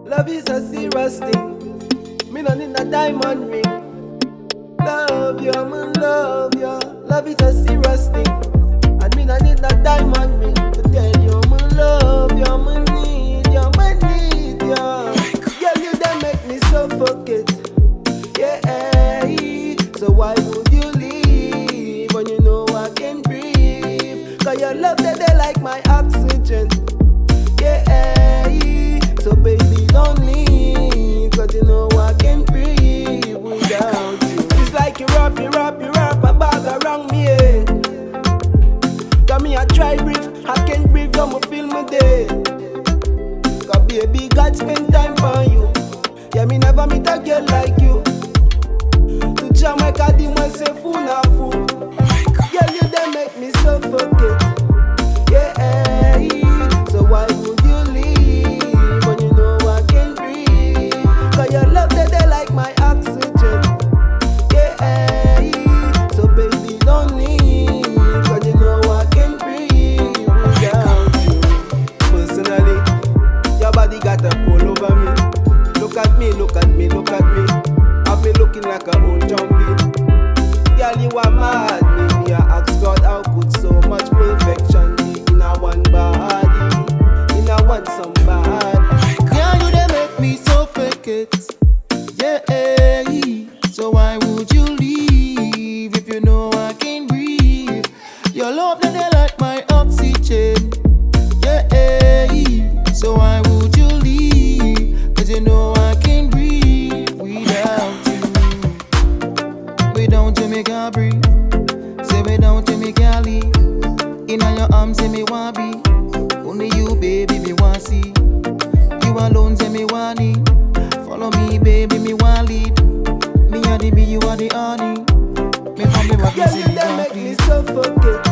Love is a serious thing. Me no need a diamond ring. Love you, me love you. Love is a serious thing. And me no need a diamond ring to tell you me love you, me need you, me need you. Girl, you done make me suffocate. Yeah. So why would you leave when you know I can breathe? Cause your love they like my oxygen. Yeah. So baby don't leave, cause you know I can't breathe without you. It's like you wrap a bag around me, yeah. Got me I try breathe, I can't breathe, I'ma feel my day. Cause baby God spend time for you. Yeah, me never meet a girl like you. To Jamaica, the man say fool na fool. Girl, you they make me suffocate. Yeah, so why would you leave when you know I can't breathe? Cause your love they like my oxygen. Yeah, so baby don't leave, cause you know I can't breathe without you. Personally, your body got a all over me. Look at me, look at me, look at me. I've been looking like a old zombie. Girl, you are mad. Me I ask God how could so much perfection be in a one body, in a one somebody. Girl, you they make me suffocate. Yeah, so why would you leave if you know I can't breathe? Your love they like my oxygen. Yeah, so why would you leave? Cause you know I can't breathe without you. Without you me can't breathe. Say without you me can't leave. In your arms say me want be. Only you baby me want see. You alone say me want need. Follow me baby me want lead. Me a the bee you are the honey. Me from the rock Girl, say you me they want make me please. suffocate.